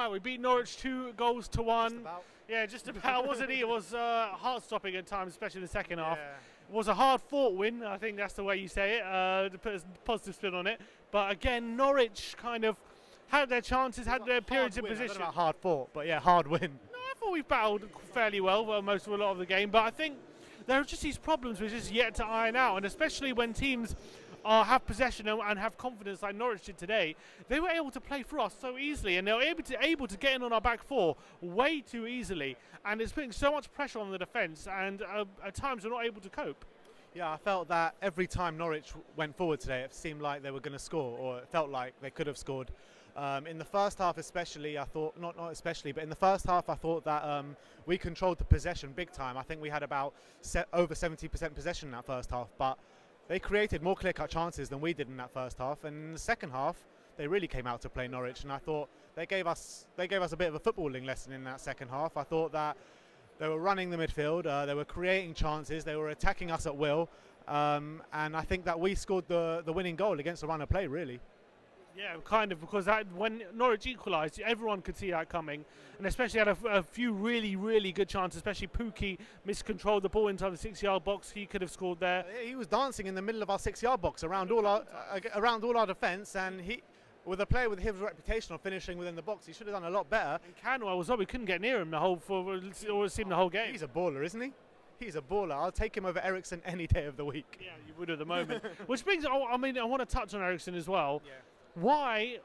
Right, we beat Norwich 2-1. Just about. Yeah, just about, wasn't he? It was heart-stopping at times, especially in the second half. Yeah. It was a hard-fought win, I think that's the way you say it, to put a positive spin on it. But again, Norwich kind of had their chances, had their periods in position. I don't know about hard fought, but yeah, hard win. No, I thought we battled fairly well for most of a lot of the game, but I think there are just these problems which is yet to iron out, and especially when teams have possession and have confidence like Norwich did today, they were able to play through us so easily, and they were able to get in on our back four way too easily, and it's putting so much pressure on the defence, and at times we're not able to cope. Yeah, I felt that every time Norwich went forward today, it seemed like they were going to score, or it felt like they could have scored. In the first half especially, I thought, not especially, but in the first half I thought that we controlled the possession big time. I think we had about over 70% possession in that first half, but they created more clear-cut chances than we did in that first half. And in the second half, they really came out to play Norwich, and I thought they gave us a bit of a footballing lesson in that second half. I thought that they were running the midfield, they were creating chances, they were attacking us at will, and I think that we scored the winning goal against the run of play, really. Yeah, kind of, because when Norwich equalised, everyone could see that coming, and especially had a few really, really good chances, especially Pukki miscontrolled the ball inside the 6-yard box. He could have scored there. Yeah, he was dancing in the middle of our 6-yard box around all our defence, and he, with a player with his reputation of finishing within the box, he should have done a lot better. And Canwell was up, we couldn't get near him the whole game. He's a baller, isn't he? He's a baller. I'll take him over Eriksen any day of the week. Yeah, you would at the moment. Which brings, I want to touch on Eriksen as well. Yeah. Why?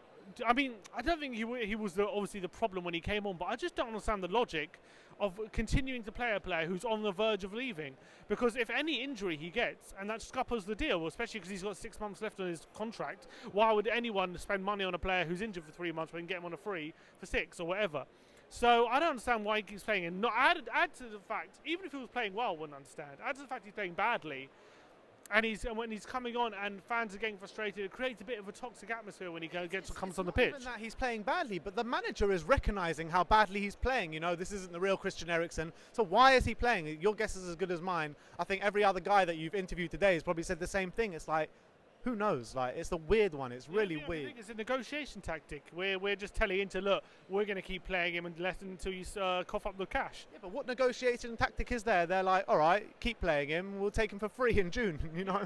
I mean, I don't think he was obviously the problem when he came on, but I just don't understand the logic of continuing to play a player who's on the verge of leaving. Because if any injury he gets, and that scuppers the deal, especially because he's got 6 months left on his contract, why would anyone spend money on a player who's injured for 3 months when you can get him on a free for 6 or whatever? So I don't understand why he keeps playing. And add to the fact, even if he was playing well, I wouldn't understand. Add to the fact he's playing badly. And when he's coming on and fans are getting frustrated, it creates a bit of a toxic atmosphere when he comes on the pitch. It's not even that he's playing badly, but the manager is recognising how badly he's playing. You know, this isn't the real Christian Eriksen. So why is he playing? Your guess is as good as mine. I think every other guy that you've interviewed today has probably said the same thing. It's like, who knows? Like, it's a weird one. It's really weird. I think it's a negotiation tactic. We're just telling him to, look, we're going to keep playing him until you cough up the cash. Yeah, but what negotiation tactic is there? They're like, all right, keep playing him. We'll take him for free in June. You know.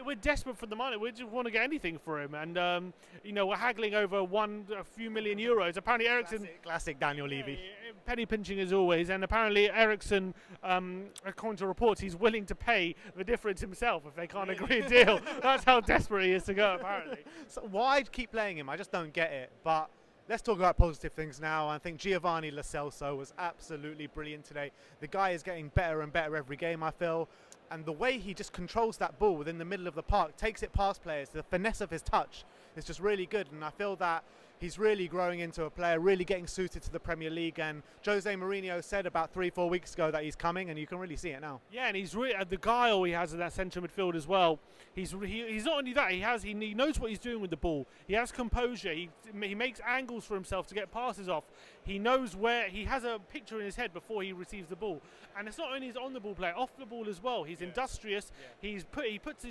We're desperate for the money. We just want to get anything for him, and we're haggling over a few million euros. Apparently, Eriksen. Classic Daniel Levy. Penny pinching as always, and apparently Eriksen, according to reports, he's willing to pay the difference himself if they can't agree a deal. That's how desperate he is to go, apparently. So why keep playing him? I just don't get it. But let's talk about positive things now. I think Giovanni Lo Celso was absolutely brilliant today. The guy is getting better and better every game, I feel. And the way he just controls that ball within the middle of the park, takes it past players, the finesse of his touch is just really good. And I feel that he's really growing into a player, really getting suited to the Premier League. And Jose Mourinho said about 3-4 weeks ago that he's coming, and you can really see it now. Yeah, and he's really the guile he has in that central midfield as well. He's not only that, he knows what he's doing with the ball. He has composure. He makes angles for himself to get passes off. He knows where he has a picture in his head before he receives the ball. And it's not only his on the ball play, off the ball as well. He's industrious. Yeah. He puts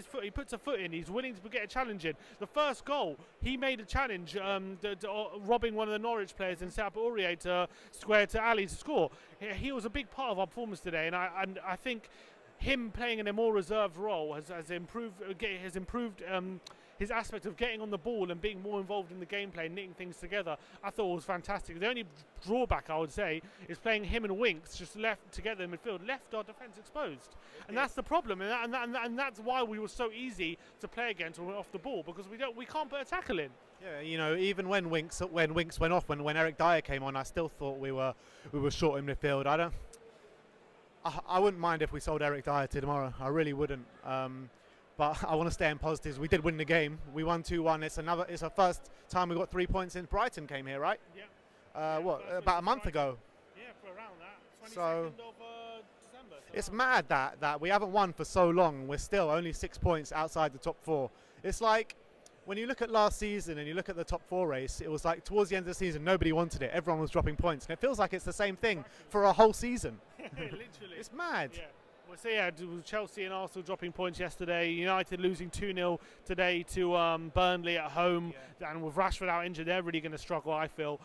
a foot in. He's willing to get a challenge in. The first goal, he made a challenge, robbing one of the Norwich players and set up Aurier to square to Ali to score. He was a big part of our performance today, and I think him playing in a more reserved role has improved his aspect of getting on the ball and being more involved in the gameplay and knitting things together. I thought it was fantastic. The only drawback I would say is playing him and Winks just left together in midfield, left our defence exposed, and that's the problem. And that's why we were so easy to play against when we were off the ball, because we can't put a tackle in. Yeah, you know, even when Winks went off, when Eric Dyer came on, I still thought we were short in midfield. I wouldn't mind if we sold Eric Dyer tomorrow. I really wouldn't. But I want to stay in positives. We did win the game. We won 2-1. It's our first time we got 3 points since Brighton came here, right? Yeah. About a month ago? Yeah, for around that. 22nd so of December. So it's mad that we haven't won for so long. We're still only 6 points outside the top 4. It's like when you look at last season and you look at the top 4 race, it was like towards the end of the season, nobody wanted it. Everyone was dropping points. And it feels like it's the same thing for a whole season. Literally. It's mad. Yeah. Well, so yeah, Chelsea and Arsenal dropping points yesterday. United losing 2-0 today to Burnley at home. Yeah. And with Rashford out injured, they're really going to struggle, I feel.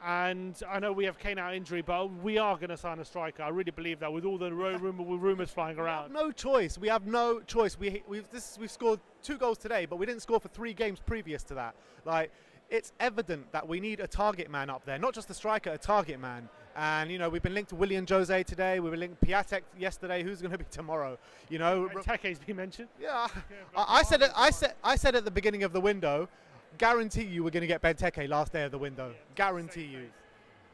And I know we have Kane out injury, but we are going to sign a striker. I really believe that with all the rumours flying around. No choice. We have no choice. We've scored 2 goals today, but we didn't score for 3 games previous to that. Like, it's evident that we need a target man up there, not just a striker, a target man. And we've been linked to William Jose today. We were linked to Piatek yesterday. Who's going to be tomorrow? Teke's been mentioned. Yeah, I said at the beginning of the window, guarantee you we're going to get Benteke last day of the window. Yeah, guarantee you.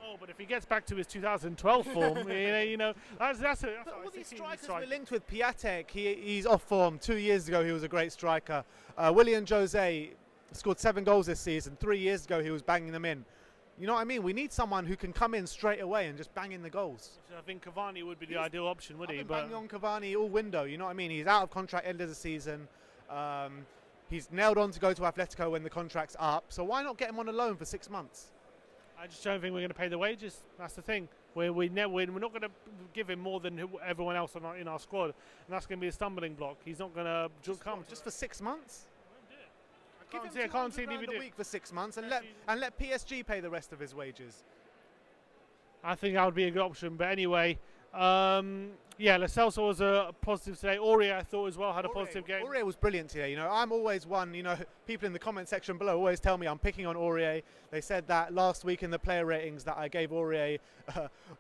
Oh, but if he gets back to his 2012 form, that's all these strikers we're linked with. Piatek, he's off form. 2 years ago, he was a great striker. William Jose scored 7 goals this season. 3 years ago, he was banging them in. You know what I mean? We need someone who can come in straight away and just bang in the goals. So I think Cavani would be the ideal option, would he? I've been banging on Cavani all window. You know what I mean? He's out of contract end of the season. He's nailed on to go to Atletico when the contract's up. So why not get him on a loan for 6 months? I just don't think we're going to pay the wages. That's the thing. We're not going to give him more than everyone else in our squad, and that's going to be a stumbling block. He's not going to come just for 6 months. I can't see him a week for 6 months and let PSG pay the rest of his wages. I think that would be a good option. But anyway, Celso was a positive today. Aurier, I thought as well, had a positive game. Aurier was brilliant today. I'm always one. People in the comment section below always tell me I'm picking on Aurier. They said that last week in the player ratings that I gave Aurier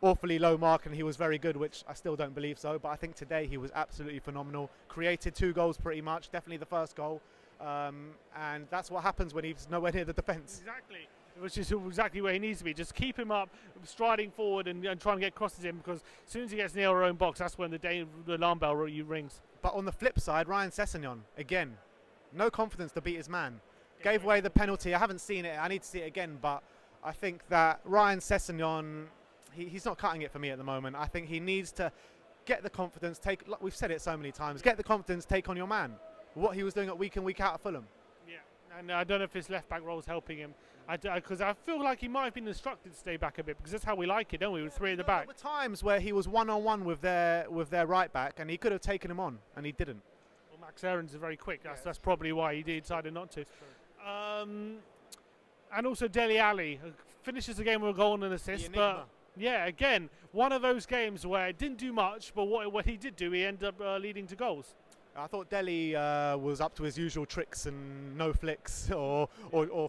awfully low mark and he was very good, which I still don't believe so. But I think today he was absolutely phenomenal. Created 2 goals pretty much. Definitely the first goal. And that's what happens when he's nowhere near the defence. Exactly. Which is exactly where he needs to be. Just keep him up, striding forward and trying to get crosses in, because as soon as he gets near our own box, that's when the alarm bell rings. But on the flip side, Ryan Sessegnon, again, no confidence to beat his man. Gave away the penalty. I haven't seen it. I need to see it again. But I think that Ryan Sessegnon, he's not cutting it for me at the moment. I think he needs to get the confidence, we've said it so many times, get the confidence, take on your man. What he was doing at week in, week out at Fulham. Yeah, and I don't know if his left-back role is helping him. Because I feel like he might have been instructed to stay back a bit, because that's how we like it, don't we, with 3 at the back. There were times where he was one-on-one with their right-back, and he could have taken him on, and he didn't. Well, Max Aarons is very quick. That's probably why he decided not to. And also Dele Alli finishes the game with a goal and an assist. But yeah, again, one of those games where it didn't do much, but what he did do, he ended up leading to goals. I thought Dele was up to his usual tricks and no flicks, or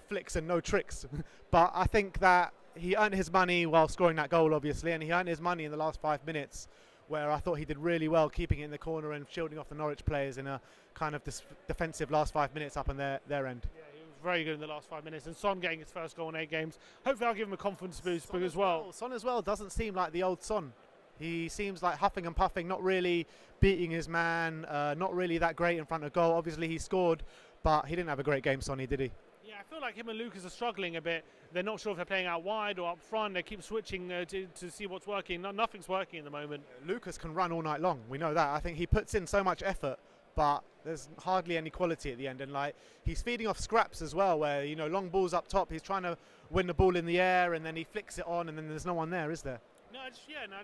flicks and no tricks. But I think that he earned his money while scoring that goal, obviously, and he earned his money in the last 5 minutes, where I thought he did really well, keeping it in the corner and shielding off the Norwich players in a kind of defensive last 5 minutes up on their end. Yeah, he was very good in the last 5 minutes, and Son getting his first goal in 8 games. Hopefully I'll give him a confidence boost as well. Son as well doesn't seem like the old Son. He seems like huffing and puffing, not really beating his man, not really that great in front of goal. Obviously he scored, but he didn't have a great game, Sonny, did he? Yeah, I feel like him and Lucas are struggling a bit. They're not sure if they're playing out wide or up front. They keep switching to see what's working. Nothing's working at the moment. Lucas can run all night long. We know that. I think he puts in so much effort, but there's hardly any quality at the end. And he's feeding off scraps as well, where long balls up top. He's trying to win the ball in the air, and then he flicks it on, and then there's no one there, is there? I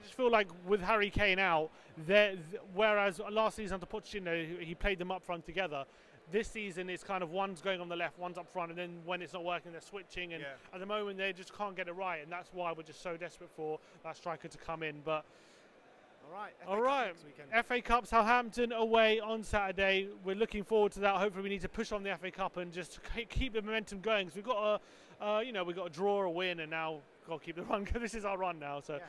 just feel like with Harry Kane out, whereas last season under Pochettino he played them up front together, this season it's kind of one's going on the left, one's up front, and then when it's not working they're switching, and at the moment they just can't get it right, and that's why we're just so desperate for that striker to come in. But all right, FA Cup, Southampton away on Saturday. We're looking forward to that. Hopefully we need to push on the FA Cup and just keep the momentum going, because we've got we've got a draw, a win, and now got to keep the run. This is our run now, so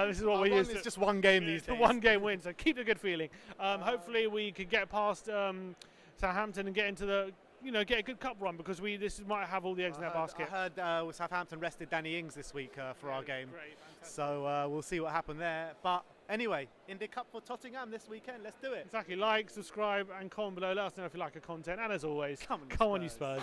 this is what we're used to. It's just one game these days. One game win, so keep the good feeling. Hopefully we can get past Southampton and get into the get a good cup run, because this might have all the eggs in that basket. I heard Southampton rested Danny Ings this week for our game, so we'll see what happened there. But anyway, Indy Cup for Tottenham this weekend. Let's do it. Exactly. Like, subscribe, and comment below. Let us know if you like the content. And as always, come on, you Spurs.